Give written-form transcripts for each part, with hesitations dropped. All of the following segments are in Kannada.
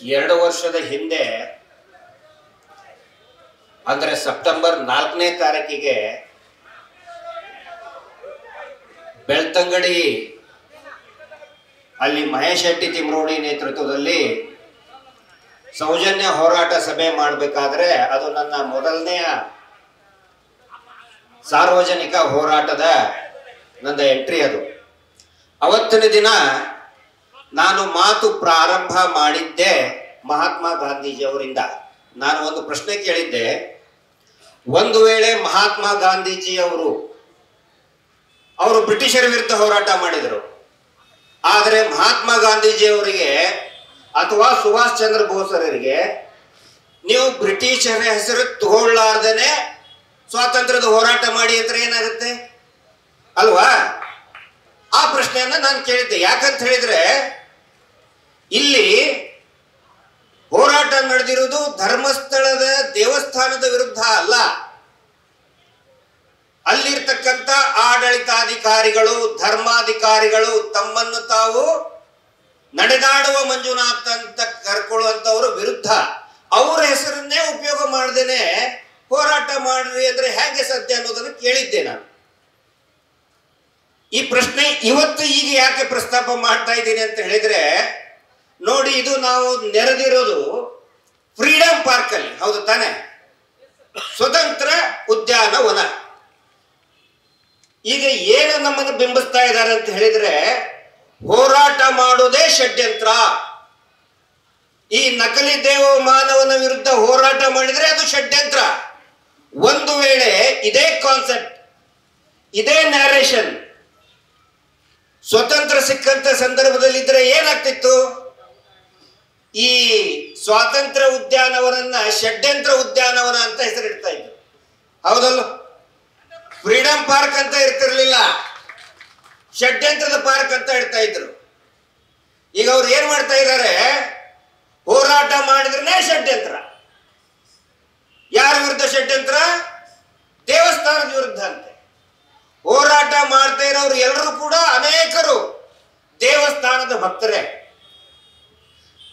2 ವರ್ಷದ ಹಿಂದೆ ಅಂದರೆ ಸೆಪ್ಟೆಂಬರ್ 4ನೇ ತಾರೀಕಿಗೆ ಬೆಳ್ತಂಗಡಿ ಅಲ್ಲಿ ಮಹೇಶ್ ಶೆಟ್ಟಿ ತಿಮ್ರೋಡಿ ನೇತೃತ್ವದಲ್ಲಿ ಸೌಜನ್ಯ ಹೋರಾಟ ಸಭೆ ಮಾಡಬೇಕಾದ್ರೆ ಅದು ನನ್ನ ಮೊದಲನೆಯ ಸಾರ್ವಜನಿಕ ಹೋರಾಟದ ನನ್ನ ಎಂಟ್ರಿ. ಅದು ಅವತ್ತಿನ ದಿನ ನಾನು ಮಾತು ಪ್ರಾರಂಭ ಮಾಡಿದ್ದೆ ಮಹಾತ್ಮ ಗಾಂಧೀಜಿಯವರಿಂದ. ನಾನು ಒಂದು ಪ್ರಶ್ನೆ ಕೇಳಿದ್ದೆ, ಒಂದು ವೇಳೆ ಮಹಾತ್ಮ ಗಾಂಧೀಜಿಯವರು ಬ್ರಿಟಿಷರ ವಿರುದ್ಧ ಹೋರಾಟ ಮಾಡಿದರು, ಆದರೆ ಮಹಾತ್ಮ ಗಾಂಧೀಜಿಯವರಿಗೆ ಅಥವಾ ಸುಭಾಷ್ ಚಂದ್ರ ಬೋಸರಿಗೆ ನೀವು ಬ್ರಿಟಿಷರ ಹೆಸರು ತಗೊಳ್ಳಾರ್ದೇನೆ ಸ್ವಾತಂತ್ರ್ಯದ ಹೋರಾಟ ಮಾಡಿ ಅಂದ್ರೆ ಏನಾಗುತ್ತೆ ಅಲ್ವಾ? ಆ ಪ್ರಶ್ನೆಯನ್ನ ನಾನು ಕೇಳಿದ್ದೆ. ಯಾಕಂತ ಹೇಳಿದ್ರೆ ಇಲ್ಲಿ ಹೋರಾಟ ನಡೆದಿರುವುದು ಧರ್ಮಸ್ಥಳದ ದೇವಸ್ಥಾನದ ವಿರುದ್ಧ ಅಲ್ಲ. ಅಲ್ಲಿರ್ತಕ್ಕಂಥ ಆಡಳಿತಾಧಿಕಾರಿಗಳು, ಧರ್ಮಾಧಿಕಾರಿಗಳು ತಮ್ಮನ್ನು ತಾವು ನಡೆದಾಡುವ ಮಂಜುನಾಥ್ ಅಂತ ಕರ್ಕೊಳ್ಳುವಂತವ್ರ ವಿರುದ್ಧ ಅವರ ಹೆಸರನ್ನೇ ಉಪಯೋಗ ಮಾಡದೇನೆ ಹೋರಾಟ ಮಾಡ್ರಿ ಅಂದ್ರೆ ಹೇಗೆ ಸಾಧ್ಯ ಅನ್ನೋದನ್ನು ಕೇಳಿದ್ದೆ ನಾನು. ಈ ಪ್ರಶ್ನೆ ಇವತ್ತು ಈಗ ಯಾಕೆ ಪ್ರಸ್ತಾಪ ಮಾಡ್ತಾ ಇದ್ದೀನಿ ಅಂತ ಹೇಳಿದ್ರೆ, ನೋಡಿ, ಇದು ನಾವು ನೆರೆದಿರೋದು ಫ್ರೀಡಂ ಪಾರ್ಕ್ ಅಲ್ಲಿ, ಹೌದು ತಾನೆ? ಸ್ವತಂತ್ರ ಉದ್ಯಾನವನ. ಈಗ ಏನು ನಮ್ಮನ್ನು ಬಿಂಬಿಸ್ತಾ ಇದ್ದಾರೆ ಅಂತ ಹೇಳಿದ್ರೆ, ಹೋರಾಟ ಮಾಡೋದೇ ಷಡ್ಯಂತ್ರ. ಈ ನಕಲಿ ದೇವಮಾನವನ ವಿರುದ್ಧ ಹೋರಾಟ ಮಾಡಿದ್ರೆ ಅದು ಷಡ್ಯಂತ್ರ. ಒಂದು ವೇಳೆ ಇದೇ ಕಾನ್ಸೆಪ್ಟ್, ಇದೇ ನ್ಯಾರೇಷನ್ ಸ್ವತಂತ್ರ ಸಿಕ್ಕಂತ ಸಂದರ್ಭದಲ್ಲಿ ಇದ್ರೆ ಏನಾಗ್ತಿತ್ತು? ಈ ಸ್ವಾತಂತ್ರ್ಯ ಉದ್ಯಾನವನನ್ನ ಷಡ್ಯಂತ್ರ ಉದ್ಯಾನವನ ಅಂತ ಹೆಸರಿಡ್ತಾ ಇದ್ರು, ಹೌದಲ್ಲ? ಫ್ರೀಡಂ ಪಾರ್ಕ್ ಅಂತ ಇರ್ತಿರ್ಲಿಲ್ಲ, ಷಡ್ಯಂತ್ರದ ಪಾರ್ಕ್ ಅಂತ ಇಡ್ತಾ ಇದ್ರು. ಈಗ ಅವ್ರು ಏನ್ ಮಾಡ್ತಾ ಇದ್ದಾರೆ? ಹೋರಾಟ ಮಾಡಿದ್ರೆ ಷಡ್ಯಂತ್ರ. ಯಾರ ವಿರುದ್ಧ ಷಡ್ಯಂತ್ರ? ದೇವಸ್ಥಾನದ ವಿರುದ್ಧ ಅಂತೆ. ಹೋರಾಟ ಮಾಡ್ತಾ ಇರೋರು ಎಲ್ಲರೂ ಕೂಡ ಅನೇಕರು ದೇವಸ್ಥಾನದ ಭಕ್ತರೇ.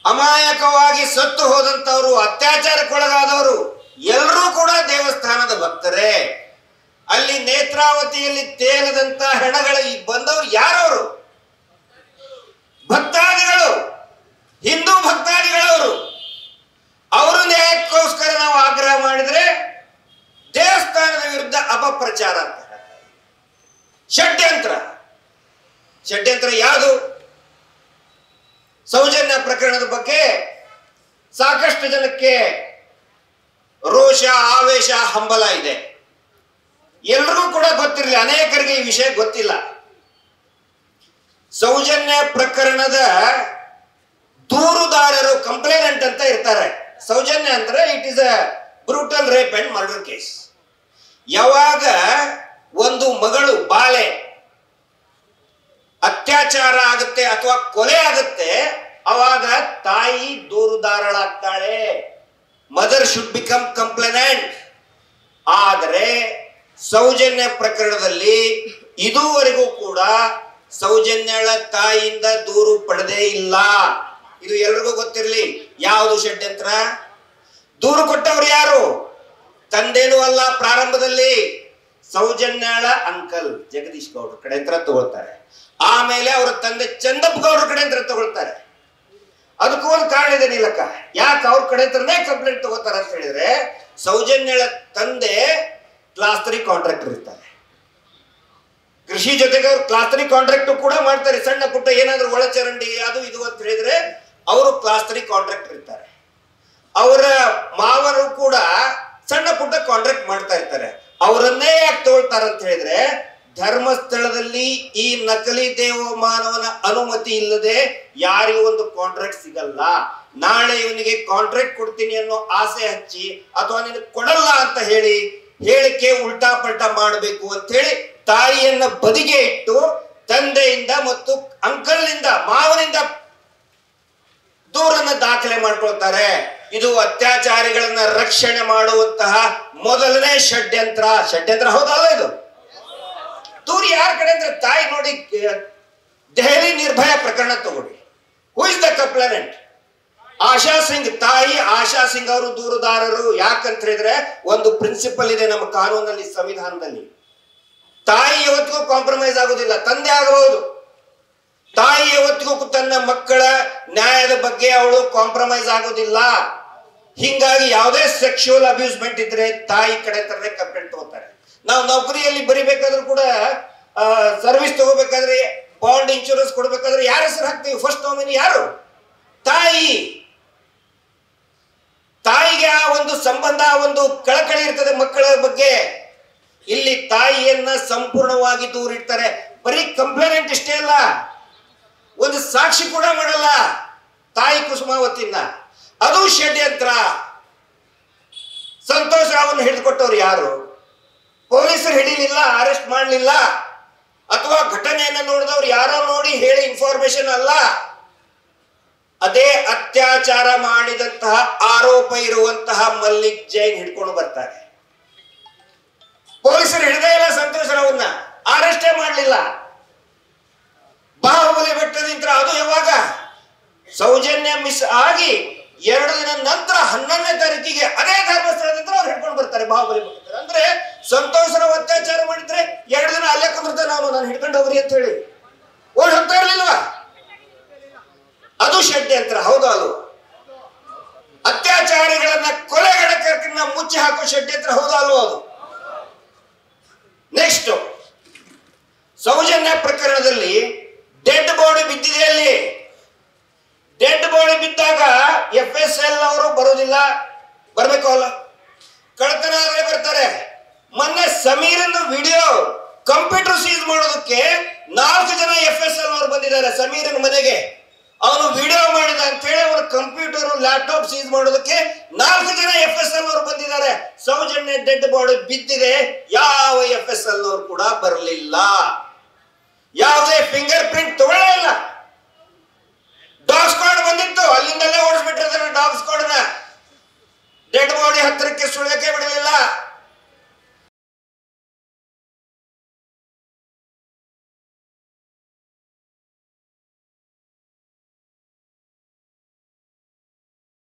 ಅಮಾಯಕವಾಗಿ ಸತ್ತು ಹೋದಂತವರು, ಅತ್ಯಾಚಾರಕ್ಕೊಳಗಾದವರು ಎಲ್ಲರೂ ಕೂಡ ದೇವಸ್ಥಾನದ ಭಕ್ತರೇ. ಅಲ್ಲಿ ನೇತ್ರಾವತಿಯಲ್ಲಿ ತೇಲದಂತ ಹೆಣಗಳ ಬಂದವರು ಯಾರವರು? ಭಕ್ತಾದಿಗಳು, ಹಿಂದೂ ಭಕ್ತಾದಿಗಳವರು. ಅವರು ನ್ಯಾಯಕ್ಕೋಸ್ಕರ ನಾವು ಆಗ್ರಹ ಮಾಡಿದ್ರೆ ದೇವಸ್ಥಾನದ ವಿರುದ್ಧ ಅಪಪ್ರಚಾರ ಅಂತ. ಷಡ್ಯಂತ್ರ. ಷಡ್ಯಂತ್ರ ಯಾವುದು? ಸೌಜನ್ಯ ಪ್ರಕರಣದ ಬಗ್ಗೆ ಸಾಕಷ್ಟು ಜನಕ್ಕೆ ರೋಷ, ಆವೇಶ, ಹಂಬಲ ಇದೆ. ಎಲ್ರಿಗೂ ಕೂಡ ಗೊತ್ತಿರಲಿ, ಅನೇಕರಿಗೆ ಈ ವಿಷಯ ಗೊತ್ತಿಲ್ಲ. ಸೌಜನ್ಯ ಪ್ರಕರಣದ ದೂರುದಾರರು, ಕಂಪ್ಲೇನೆಂಟ್ ಅಂತ ಇರ್ತಾರೆ. ಸೌಜನ್ಯ ಅಂದ್ರೆ it is a brutal rape and murder case. ಯಾವಾಗ ಒಂದು ಮಗಳು, ಬಾಲೆ ಅತ್ಯಾಚಾರ ಆಗುತ್ತೆ ಅಥವಾ ಕೊಲೆ ಆಗುತ್ತೆ, ಅವಾಗ ತಾಯಿ ದೂರುದಾರಳಾಗ್ತಾಳೆ. Mother should become complainant. ಆದರೆ ಸೌಜನ್ಯ ಪ್ರಕರಣದಲ್ಲಿ ಇದುವರೆಗೂ ಕೂಡ ಸೌಜನ್ಯಳ ತಾಯಿಯಿಂದ ದೂರು ಪಡೆದೇ ಇಲ್ಲ. ಇದು ಎಲ್ರಿಗೂ ಗೊತ್ತಿರಲಿ. ಯಾವುದು ಷಡ್ಯಂತ್ರ? ದೂರು ಕೊಟ್ಟವರು ಯಾರು? ತಂದೆನೂ ಅಲ್ಲ. ಪ್ರಾರಂಭದಲ್ಲಿ ಸೌಜನ್ಯಳ ಅಂಕಲ್ ಜಗದೀಶ್ ಗೌಡ್ರ ಕಡೆ ಅಂತ ತಗೊಳ್ತಾರೆ. ಆಮೇಲೆ ಅವರ ತಂದೆ ಚಂದಪ್ಪ ಗೌಡ್ರ ಕಡೆ ಅಂತ ತಗೊಳ್ತಾರೆ. ಅದಕ್ಕೂ ಒಂದು ಕಾರಣ ಇದೆ ನೀಲಕ್ಕ. ಯಾಕೆ ಅವ್ರ ಕಡೆ ಅಂತಾನೆ ಕಂಪ್ಲೇಂಟ್ ತಗೋತಾರೆ ಅಂತ ಹೇಳಿದ್ರೆ, ಸೌಜನ್ಯಳ ತಂದೆ ಕ್ಲಾಸ್ 3 ಕಾಂಟ್ರಾಕ್ಟರ್ ಇರ್ತಾರೆ. ಕೃಷಿ ಜೊತೆಗೆ ಅವ್ರು ಕ್ಲಾಸ್ 3 ಕಾಂಟ್ರಾಕ್ಟ್ ಕೂಡ ಮಾಡ್ತಾರೆ. ಸಣ್ಣ ಪುಟ್ಟ ಏನಾದ್ರೂ ಒಳಚರಂಡಿ ಅದು ಇದು ಅಂತ ಹೇಳಿದ್ರೆ ಅವರು ಕ್ಲಾಸ್ 3 ಕಾಂಟ್ರಾಕ್ಟರ್ ಇರ್ತಾರೆ. ಅವರ ಮಾವರು ಕೂಡ ಸಣ್ಣ ಪುಟ್ಟ ಕಾಂಟ್ರಾಕ್ಟ್ ಮಾಡ್ತಾ ಇರ್ತಾರೆ. ಅವರನ್ನೇ ಯಾಕೆ ತಗೊಳ್ತಾರೆ ಅಂತ ಹೇಳಿದ್ರೆ, ಧರ್ಮಸ್ಥಳದಲ್ಲಿ ಈ ನಕಲಿ ದೇವಮಾನವನ ಅನುಮತಿ ಇಲ್ಲದೆ ಯಾರಿಗೂ ಒಂದು ಕಾಂಟ್ರಾಕ್ಟ್ ಸಿಗಲ್ಲ. ನಾಳೆ ಇವನಿಗೆ ಕಾಂಟ್ರಾಕ್ಟ್ ಕೊಡ್ತೀನಿ ಅನ್ನೋ ಆಸೆ ಹಚ್ಚಿ ಅಥವಾ ನಿನಗೆ ಕೊಡಲ್ಲ ಅಂತ ಹೇಳಿ ಹೇಳಿಕೆ ಉಲ್ಟಾ ಪಲ್ಟಾ ಮಾಡಬೇಕು ಅಂತ ಹೇಳಿ ತಾಯಿಯನ್ನ ಬದಿಗೆ ಇಟ್ಟು ತಂದೆಯಿಂದ ಮತ್ತು ಅಂಕಲ್ನಿಂದ, ಮಾವನಿಂದ ದೂರನ್ನ ದಾಖಲೆ ಮಾಡ್ಕೊಳ್ತಾರೆ. ಇದು ಅತ್ಯಾಚಾರಿಗಳನ್ನ ರಕ್ಷಣೆ ಮಾಡುವಂತಹ ಮೊದಲನೇ ಷಡ್ಯಂತ್ರ. ಷಡ್ಯಂತ್ರ ಹೌದಲ್ಲ ಇದು? ದೂರ ಯಾರ ಕಡೆ ಅಂದ್ರೆ ತಾಯಿ. ನೋಡಿ, ದೆಹಲಿ ನಿರ್ಭಯ ಪ್ರಕರಣ ತಗೊಳ್ಳಿ. Who is the complainant? Asha Singh ತಾಯಿ ಆಶಾ ಸಿಂಗ್ ಅವರು ದೂರುದಾರರು. ಯಾಕಂತ ಹೇಳಿದ್ರೆ ಒಂದು ಪ್ರಿನ್ಸಿಪಲ್ ಇದೆ ನಮ್ಮ ಕಾನೂನಲ್ಲಿ, ಸಂವಿಧಾನದಲ್ಲಿ. ತಾಯಿ ಯಾವತ್ತಿಗೂ ಕಾಂಪ್ರಮೈಸ್ ಆಗುದಿಲ್ಲ. ತಂದೆ ಆಗಬಹುದು, ತಾಯಿ ಯಾವತ್ತಿಗೂ ತನ್ನ ಮಕ್ಕಳ ನ್ಯಾಯದ ಬಗ್ಗೆ ಅವಳು ಕಾಂಪ್ರಮೈಸ್ ಆಗೋದಿಲ್ಲ. ಹಿಂಗಾಗಿ ಯಾವುದೇ ಸೆಕ್ಷುವಲ್ ಅಬ್ಯೂಸ್ಮೆಂಟ್ ಇದ್ರೆ ತಾಯಿ ಕಡೆ ತರನೇ ಕಂಪ್ಲೇಂಟ್ ತಗೋತಾರೆ. ನಾವು ನೌಕರಿಯಲ್ಲಿ ಬರಿಬೇಕಾದ್ರೂ ಕೂಡ ಸರ್ವಿಸ್ ತಗೋಬೇಕಾದ್ರೆ ಬಾಂಡ್ ಇನ್ಶೂರೆನ್ಸ್ ಕೊಡ್ಬೇಕಾದ್ರೆ ಯಾರ ಹೆಸರು ಹಾಕ್ತೀವಿ? ಫಸ್ಟ್ ನಾಮಿನಿ ಯಾರು? ತಾಯಿ. ತಾಯಿಗೆ ಆ ಒಂದು ಸಂಬಂಧ, ಒಂದು ಕಳಕಳಿ ಇರ್ತದೆ ಮಕ್ಕಳ ಬಗ್ಗೆ. ಇಲ್ಲಿ ತಾಯಿಯನ್ನ ಸಂಪೂರ್ಣವಾಗಿ ದೂರಿಡ್ತಾರೆ. ಬರೀ ಕಂಪ್ಲೇಂಟ್ ಇಷ್ಟೇ ಅಲ್ಲ, ಒಂದು ಸಾಕ್ಷಿ ಕೂಡ ಮಾಡಲ್ಲ ತಾಯಿ ಕುಸುಮಾವತಿನ. ಅದು ಷಡ್ಯಂತ್ರ. ಸಂತೋಷ್ ರಾವ್ನ ಹಿಡಿದುಕೊಟ್ಟವ್ರು ಯಾರು? ಪೊಲೀಸರು ಹಿಡಿಲಿಲ್ಲ, ಅರೆಸ್ಟ್ ಮಾಡಲಿಲ್ಲ, ಅಥವಾ ಘಟನೆಯನ್ನ ನೋಡಿದವ್ರು ಯಾರೋ ನೋಡಿ ಹೇಳಿ ಇನ್ಫಾರ್ಮೇಶನ್ ಅಲ್ಲ. ಅದೇ ಅತ್ಯಾಚಾರ ಮಾಡಿದಂತಹ ಆರೋಪ ಇರುವಂತಹ ಮಲ್ಲಿಕ್ ಜೈನ್ ಹಿಡ್ಕೊಂಡು ಬರ್ತಾರೆ. ಪೊಲೀಸರು ಹಿಡಿದೇ ಇಲ್ಲ ಸಂತೋಷ್ ರಾವ್ನ, ಅರೆಸ್ಟೇ ಮಾಡಲಿಲ್ಲ. ಬಾಹುಬಲಿ ಬೆಟ್ಟದಿಂದ ಅದು ಯಾವಾಗ? ಸೌಜನ್ಯ ಮಿಸ್ ಆಗಿ 2 ದಿನ ನಂತರ 11ನೇ ತಾರೀಕಿಗೆ ಅದೇ ಧರ್ಮಸ್ಥಳದಿಂದ ಅವ್ರು ಹಿಡ್ಕೊಂಡು ಬರ್ತಾರೆ ಬಾಹುಬಲಿ ಬೆಟ್ಟದಲ್ಲಿ. ಅಂದ್ರೆ ಸಂತೋಷ್ ರಾವ್ ಅತ್ಯಾಚಾರ ಮಾಡಿದ್ರೆ 2 ದಿನ ಅಲ್ಲೇ ಕುಂದಿರ್ತಾರೆ, ನಾನು ಹಿಡ್ಕೊಂಡು ಹೋಗ್ರಿ ಅಂತ ಹೇಳಿ ಓಡಿ ಹೋಗ್ತಾ ಇರ್ಲಿಲ್ವಾ? ಅದು ಷಡ್ಯಂತ್ರ. ಹೌದು, ಅದು ಅತ್ಯಾಚಾರಿಗಳನ್ನ ಕೊಲೆಗಡಕನ್ನ ಮುಚ್ಚಿ ಹಾಕೋ ಷಡ್ಯಂತ್ರ. ಹೌದು ಅಲ್ವೋ? ಅದು. ನೆಕ್ಸ್ಟ್, ಸೌಜನ್ಯ ಪ್ರಕರಣದಲ್ಲಿ ಡೆಡ್ ಬಾಡಿ ಬಿದ್ದಿದೆ. ಅಲ್ಲಿ ಡೆಡ್ ಬಾಡಿ ಬಿದ್ದಾಗ FSL ಅವರು ಬರೋದಿಲ್ಲ, ಬರ್ಬೇಕು ಅಲ್ಲ, ಕಳ್ತನ ಆದ್ರೆ ಬರ್ತಾರೆ. ಮೊನ್ನೆ ಸಮೀರನ್ ವಿಡಿಯೋ ಕಂಪ್ಯೂಟರ್ ಸೀಸ್ ಮಾಡೋದಕ್ಕೆ 4 ಜನ FSL ಅವರು ಬಂದಿದ್ದಾರೆ ಸಮೀರನ್ ಮನೆಗೆ. ಅವನು ವಿಡಿಯೋ ಮಾಡಿದ ಅಂತ ಹೇಳಿ ಅವರ ಕಂಪ್ಯೂಟರ್ ಲ್ಯಾಪ್ಟಾಪ್ ಸೀಸ್ ಮಾಡೋದಕ್ಕೆ 4 ಜನ FSL ಅವರು ಬಂದಿದ್ದಾರೆ. ಸೌಜನ್ಯ ಡೆಡ್ ಬಾಡಿ ಬಿದ್ದಿದೆ, ಯಾವ FSL ಅವರು ಕೂಡ ಬರಲಿಲ್ಲ, ಯಾವುದೇ ಫಿಂಗರ್ ಪ್ರಿಂಟ್ ತಗೊಳ್ಳೇ ಇಲ್ಲ. ಡಾಗ್ ಸ್ಕ್ವಾಡ್ ಬಂದಿತ್ತು, ಅಲ್ಲಿಂದಲೇ ಓಡಿಸ್ಬಿಟ್ಟಿರ್ತಾರೆ ಡಾಗ್ ಸ್ಕ್ವಾಡ್ ನ. ಡೆಡ್ ಬಾಡಿ ಹತ್ತಿರಕ್ಕೆ ಸುಳಿಯಕ್ಕೆ ಬಿಡಲಿಲ್ಲ.